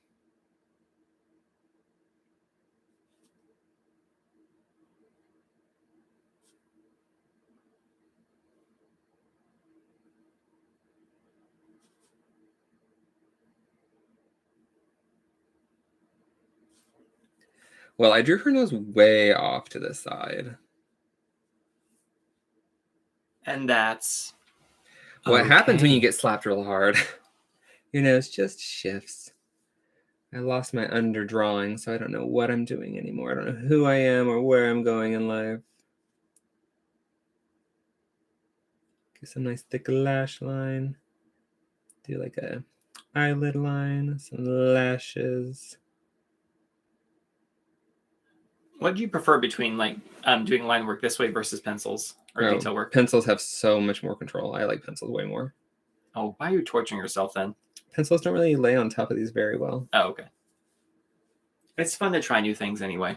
Well, I drew her nose way off to the side. And that's what happens when you get slapped real hard. Your nose just shifts. I lost my underdrawing, so I don't know what I'm doing anymore. I don't know who I am or where I'm going in life. Get some nice thick lash line. Do like a eyelid line, some lashes. What do you prefer between like doing line work this way versus pencils or detail work? Pencils have so much more control. I like pencils way more. Oh, why are you torturing yourself then? Pencils don't really lay on top of these very well. Oh, okay. It's fun to try new things anyway.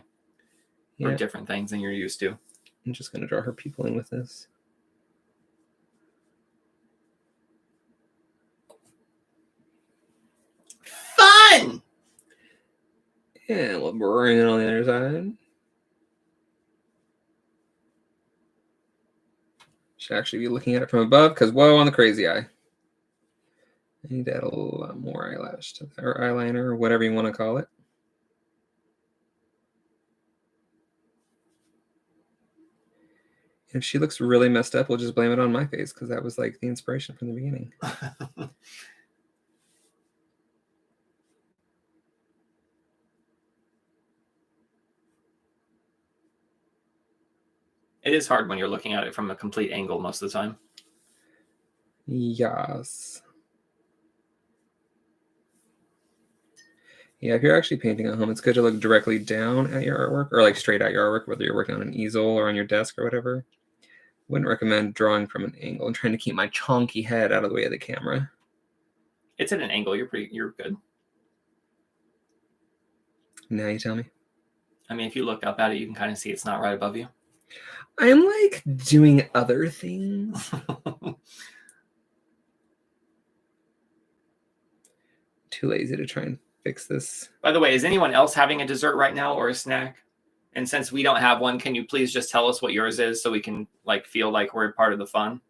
Yeah. Or different things than you're used to. I'm just going to draw her people in with this. Fun! And we'll bring it on the other side. Should actually be looking at it from above because whoa on the crazy eye. I need to add a lot more eyelash to that, or eyeliner, or whatever you want to call it. If she looks really messed up, we'll just blame it on my face because that was like the inspiration from the beginning. It is hard when you're looking at it from a complete angle most of the time. Yes. Yeah, if you're actually painting at home, it's good to look directly down at your artwork or like straight at your artwork, whether you're working on an easel or on your desk or whatever. Wouldn't recommend drawing from an angle and trying to keep my chonky head out of the way of the camera. It's at an angle. You're good. Now you tell me. I mean, if you look up at it, you can kind of see it's not right above you. I'm like doing other things. Too lazy to try and fix this. By the way, is anyone else having a dessert right now or a snack? And since we don't have one, can you please just tell us what yours is so we can like feel like we're part of the fun?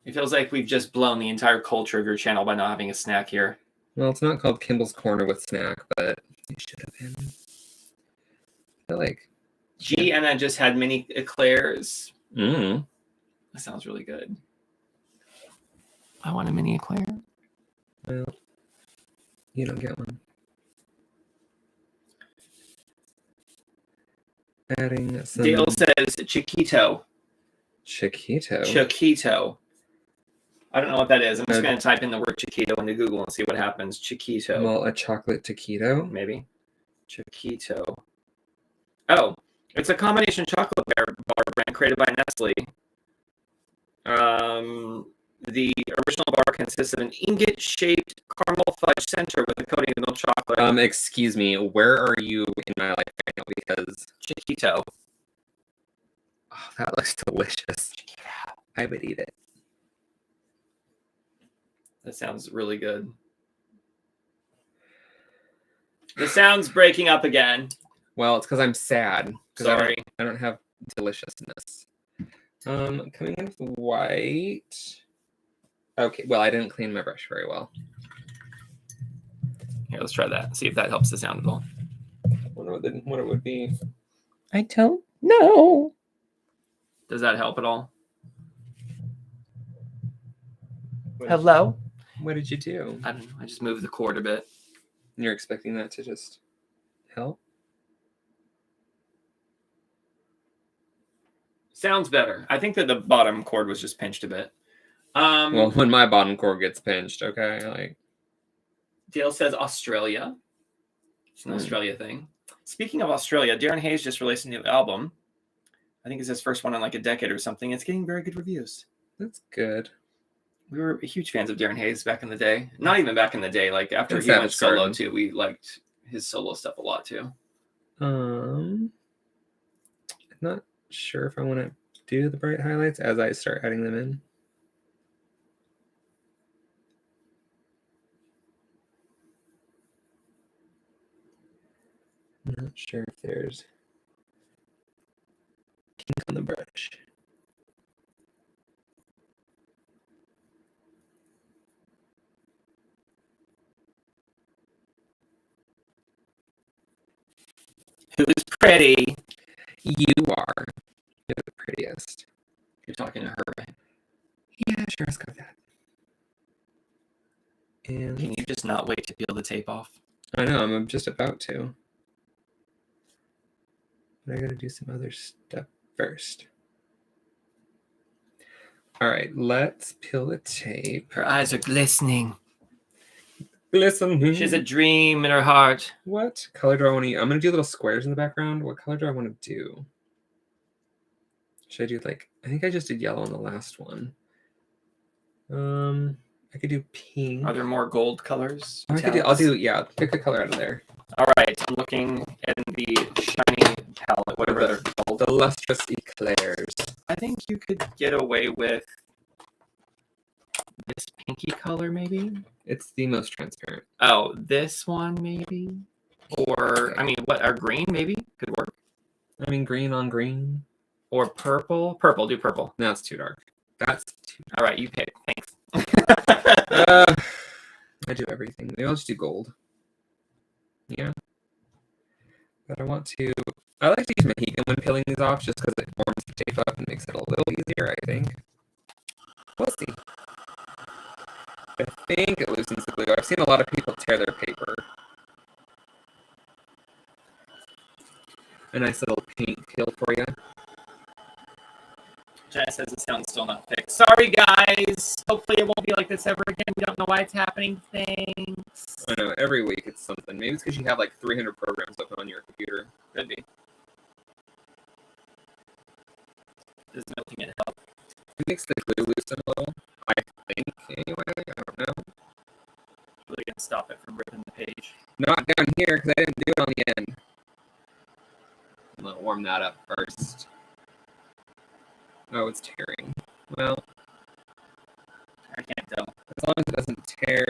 It feels like we've just blown the entire culture of your channel by not having a snack here. Well, it's not called Kimball's Corner with snack, but it should have been. I feel like Gianna just had mini eclairs. That sounds really good. I want a mini eclair. Well, you don't get one. Adding some... Dale says Chiquito. Chiquito. I don't know what that is. I'm just going to type in the word Chiquito into Google and see what happens. Chiquito. Well, a chocolate taquito? Maybe. Chiquito. Oh, it's a combination chocolate bar brand created by Nestle. The original bar consists of an ingot-shaped caramel fudge center with a coating of milk chocolate. Excuse me, where are you in my life right now? Because Chiquito. Oh, that looks delicious. Chiquito. I would eat it. That sounds really good. The sound's breaking up again. Well, it's because I'm sad. Sorry. I don't have deliciousness. Coming in with white. Okay, well, I didn't clean my brush very well. Here, let's try that. See if that helps the sound at all. I wonder what it would be. I don't know. Does that help at all? Hello? What did you do? I don't know. I just moved the cord a bit. And you're expecting that to just help? Sounds better. I think that the bottom cord was just pinched a bit. Well, when my bottom cord gets pinched, okay, like. Dale says Australia. It's an Australia thing. Speaking of Australia, Darren Hayes just released a new album. I think it's his first one in like a decade or something. It's getting very good reviews. That's good. We were huge fans of Darren Hayes back in the day. Not even back in the day. Like after he Savage went solo Garden. too, we liked his solo stuff a lot too. I'm not sure if I want to do the bright highlights as I start adding them in. I'm not sure if there's kink on the brush. Who's pretty? You are. You're the prettiest. You're talking to her, right? Yeah, sure, let's go with that. And Can you just not wait to peel the tape off? I know, I'm just about to. But I gotta do some other stuff first. All right, let's peel the tape. Her eyes are glistening. Listen. She has a dream in her heart. What color do I want to use? I'm gonna do little squares in the background. What color do I want to do? Should I do like, I think I just did yellow on the last one. I could do pink. Are there more gold colors? I'll do, yeah, pick a color out of there. All right, I'm looking at the shiny palette, whatever they're called. The lustrous eclairs. I think you could get away with this pinky color, maybe? It's the most transparent. Oh, this one, maybe? Or, Okay. I mean, what, our green, maybe? Could work. I mean, green on green. Or purple? Purple, do purple. No, it's too dark. That's too dark. All right, you pick. Thanks. I do everything. Maybe I'll just do gold. Yeah. But I like to use Mohican when peeling these off just because it warms the tape up and makes it a little easier, I think. We'll see. I think it loosens the glue. I've seen a lot of people tear their paper. A nice little paint peel for you. Jenna says the sound's still not fixed. Sorry, guys. Hopefully it won't be like this ever again. We don't know why it's happening. Thanks. I know, every week it's something. Maybe it's because you have like 300 programs open on your computer. Could be. Does melting it help? It makes the glue loosen a little. I think, anyway. I don't know. Really gonna stop it from ripping the page. Not down here because I didn't do it on the end. I'm gonna warm that up first. Oh, it's tearing. Well, I can't tell. as long as it doesn't tear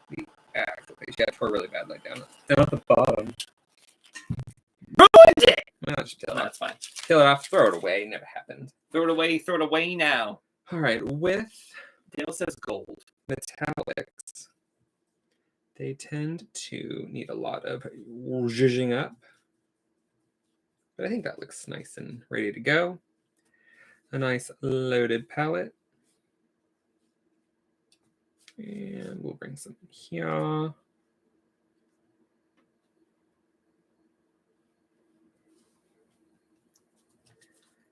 the actual page. Yeah, it tore really bad, like down at the bottom. Ruined it! Well, just peel it No, off. that's fine. Peel it off, throw it away. Never happened. Throw it away now. All right, with Dale says gold. metallics, they tend to need a lot of zhuzhing up. But I think that looks nice and ready to go. A nice loaded palette. And we'll bring some here.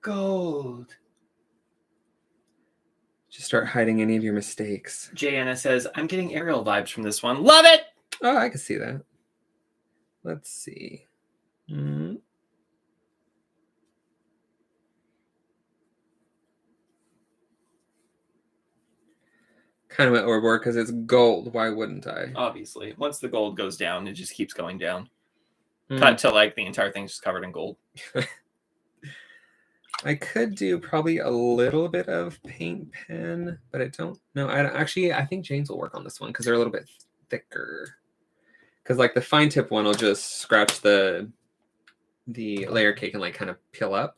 Gold. Just start hiding any of your mistakes. Jana says, I'm getting Ariel vibes from this one. Love it! Oh, I can see that. Let's see. Kind of went overboard because it's gold. Why wouldn't I? Obviously. Once the gold goes down, it just keeps going down. Cut to like the entire thing's just covered in gold. I could do probably a little bit of paint pen, but I don't know. I think Jane's will work on this one because they're a little bit thicker. Because like the fine tip one will just scratch the layer cake and like kind of peel up.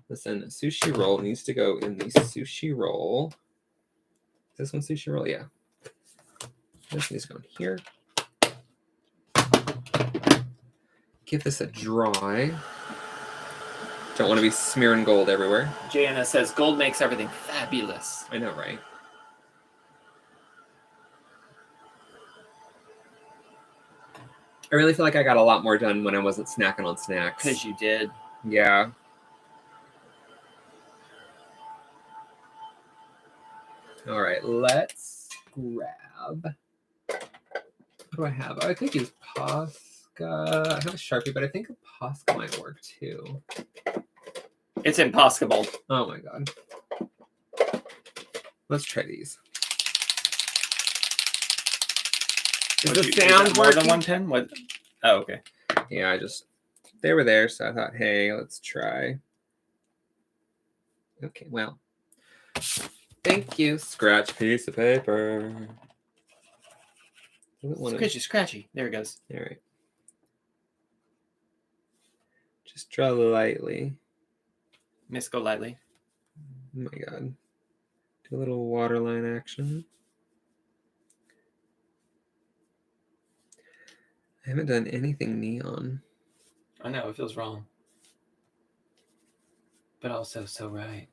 Listen, sushi roll needs to go in the sushi roll. Is this one sushi roll? Yeah. This needs to go in here. Give this a dry. Don't want to be smearing gold everywhere. Jana says, gold makes everything fabulous. I know, right? I really feel like I got a lot more done when I wasn't snacking on snacks. Because you did. Yeah. All right, let's grab do I have? I could use Posca. I have a Sharpie, but I think a Posca might work too. It's impossible. Oh my god. Let's try these. Is the sound more working? than one pen? What? Oh, okay. Yeah, they were there, so I thought, hey, let's try. Okay, well. Thank you. Scratch piece of paper. Scratchy. There it goes. All right. Just draw lightly. Miss, go lightly. Oh my god. Do a little waterline action. I haven't done anything neon. I know, it feels wrong. But also so right.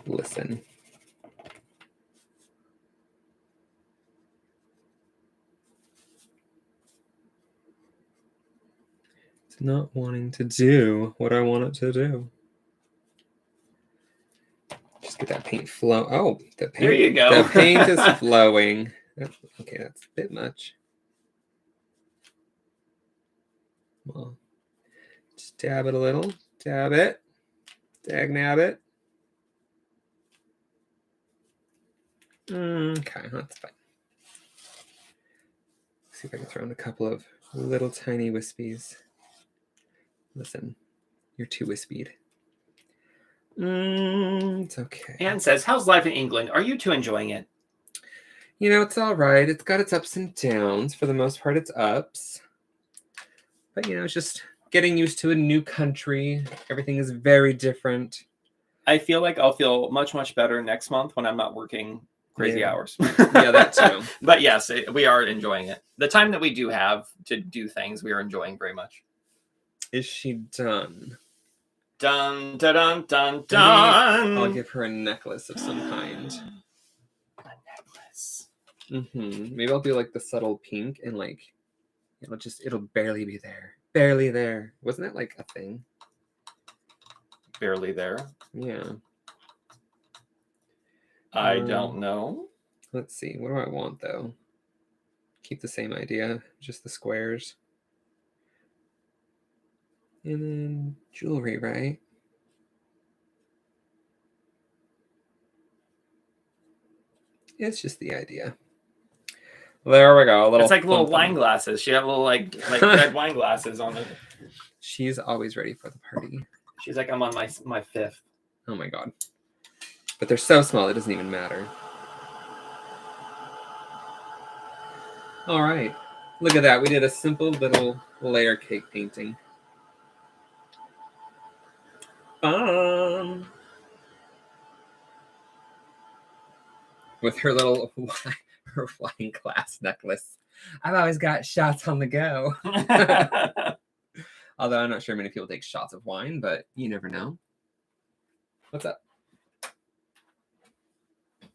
Listen. It's not wanting to do what I want it to do. Just get that paint flow. Oh, the paint. There you go. The paint is flowing. Okay, that's a bit much. Well, just dab it a little. Dab it. Dag nab it. Okay, that's fine. See if I can throw in a couple of little tiny wispies. Listen, you're too wispied. It's okay. Anne says, how's life in England? Are you two enjoying it? You know, it's all right. It's got its ups and downs. For the most part, it's ups. But, you know, it's just getting used to a new country. Everything is very different. I feel like I'll feel much, much better next month when I'm not working crazy hours. Yeah, that too. But yes, we are enjoying it. The time that we do have to do things, we are enjoying very much. Is she done? Dun, dun, dun, dun, dun. I'll give her a necklace of some kind. A necklace. Maybe I'll do like the subtle pink and like it'll barely be there. Barely there. Wasn't that like a thing? Barely there. Yeah. I don't know. Let's see. What do I want though? Keep the same idea, just the squares. And then jewelry, right? It's just the idea. There we go. It's like little wine glasses. She have little like red wine glasses on it. She's always ready for the party. She's like, I'm on my fifth. Oh my god. But they're so small, it doesn't even matter. All right. Look at that. We did a simple little layer cake painting. Fun. With her little wine glass necklace. I've always got shots on the go. Although I'm not sure many people take shots of wine, but you never know. What's up?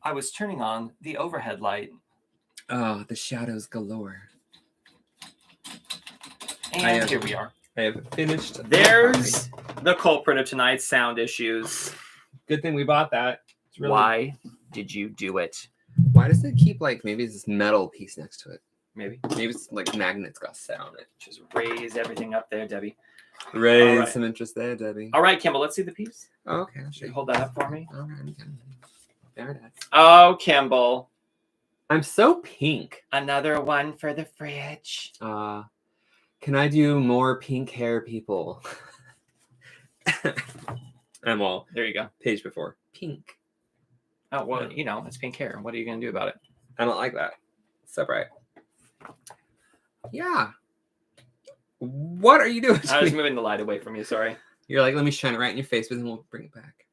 I was turning on the overhead light. Oh, the shadows galore. And here we are. I have finished. There's the culprit of tonight's sound issues. Good thing we bought that. It's really... Why did you do it? Why does it keep like maybe it's this metal piece next to it? Maybe it's like magnets got set on it. Just raise everything up there, Debbie. Raise some interest there, Debbie. All right, Kimball, let's see the piece. Oh, okay. Should you hold that up for me? All right. There it is. Oh, Kimball. I'm so pink. Another one for the fridge. Can I do more pink hair, people? I'm all. There you go. Page before. Pink. Oh, well, you know, it's pink hair. What are you going to do about it? I don't like that. So bright. Yeah. What are you doing? I was moving the light away from you. Sorry. You're like, let me shine it right in your face, but then we'll bring it back.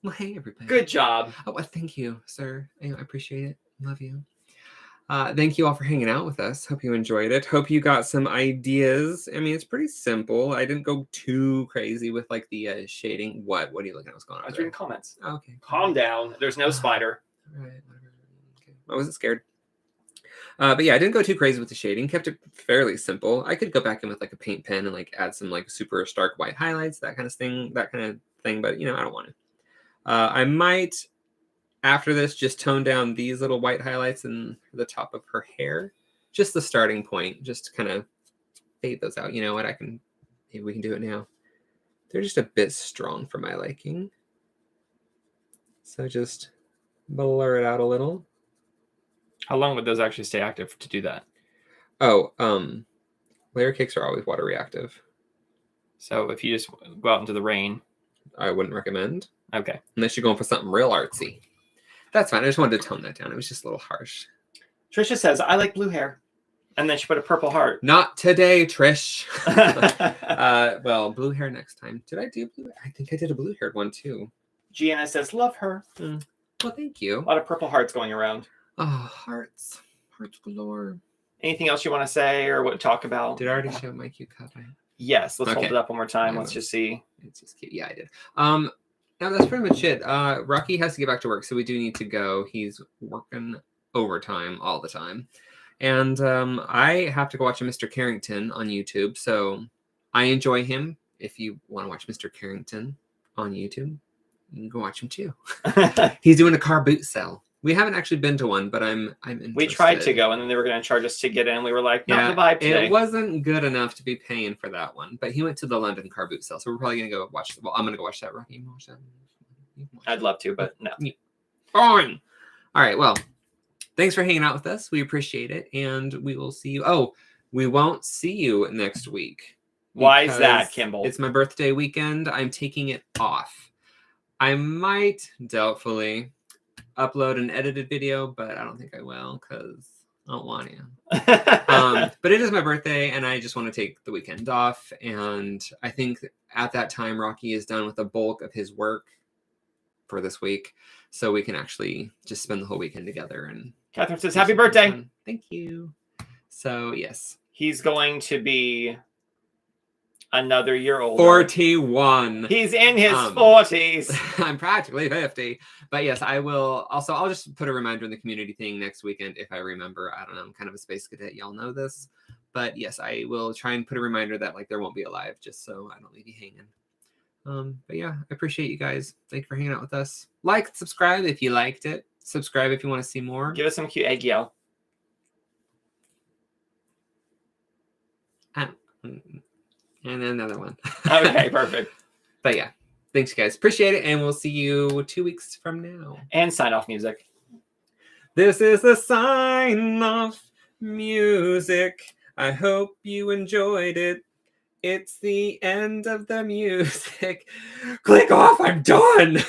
Well, hey, everybody. Good job. Oh, well, thank you, sir. I appreciate it. Love you. Thank you all for hanging out with us. Hope you enjoyed it. Hope you got some ideas. I mean, it's pretty simple. I didn't go too crazy with like the shading. What are you looking at? What's going on? I was reading comments. Oh, okay. Calm down. There's no spider. All right. Whatever. Okay. I wasn't scared. But yeah, I didn't go too crazy with the shading. Kept it fairly simple. I could go back in with like a paint pen and like add some like super stark white highlights, that kind of thing. But you know, I don't want to. I might after this just tone down these little white highlights in the top of her hair, just the starting point. Just kind of fade those out. You know what? Maybe we can do it now. They're just a bit strong for my liking. So just blur it out a little. How long would those actually stay active to do that? Oh, layer cakes are always water reactive. So if you just go out into the rain. I wouldn't recommend. Okay. Unless you're going for something real artsy. That's fine. I just wanted to tone that down. It was just a little harsh. Trisha says, I like blue hair. And then she put a purple heart. Not today, Trish. Well, blue hair next time. Did I do blue hair? I think I did a blue haired one too. Gianna says, love her. Well, thank you. A lot of purple hearts going around. Oh, hearts. Hearts galore. Anything else you want to say or what talk about? Did I already show my cute cup? Yes. Let's hold it up one more time. Let's just see. It's just cute. Yeah, I did. Now that's pretty much it. Rocky has to get back to work, so we do need to go. He's working overtime all the time. And I have to go watch Mr. Carrington on YouTube. So I enjoy him. If you want to watch Mr. Carrington on YouTube, you can go watch him too. He's doing a car boot sale. We haven't actually been to one, but I'm interested. We tried to go, and then they were going to charge us to get in. We were like, not the vibe today. It wasn't good enough to be paying for that one. But he went to the London car boot sale, so we're probably going to go watch. Well, I'm going to go watch that. Rocky, you watch that? I'd love to, but no. Fine. All right. Well, thanks for hanging out with us. We appreciate it, and we will see you. Oh, we won't see you next week. Why is that, Kimball? It's my birthday weekend. I'm taking it off. I might, doubtfully, upload an edited video, but I don't think I will because I don't want to. But it is my birthday, and I just want to take the weekend off. And I think at that time, Rocky is done with the bulk of his work for this week, so we can actually just spend the whole weekend together. And Catherine says, "Happy birthday!" Fun. Thank you. So yes, he's going to be another year older. 41. He's in his 40s. I'm practically 50. But yes, I will. Also, I'll just put a reminder in the community thing next weekend if I remember. I don't know. I'm kind of a space cadet. Y'all know this. But yes, I will try and put a reminder that like there won't be a live just so I don't leave you hanging. But yeah, I appreciate you guys. Thank you for hanging out with us. Like, subscribe if you liked it. Subscribe if you want to see more. Give us some cute egg yell. And another one. Okay, perfect. But yeah, thanks, guys. Appreciate it. And we'll see you 2 weeks from now. And sign off music. This is the sign off music. I hope you enjoyed it. It's the end of the music. Click off. I'm done.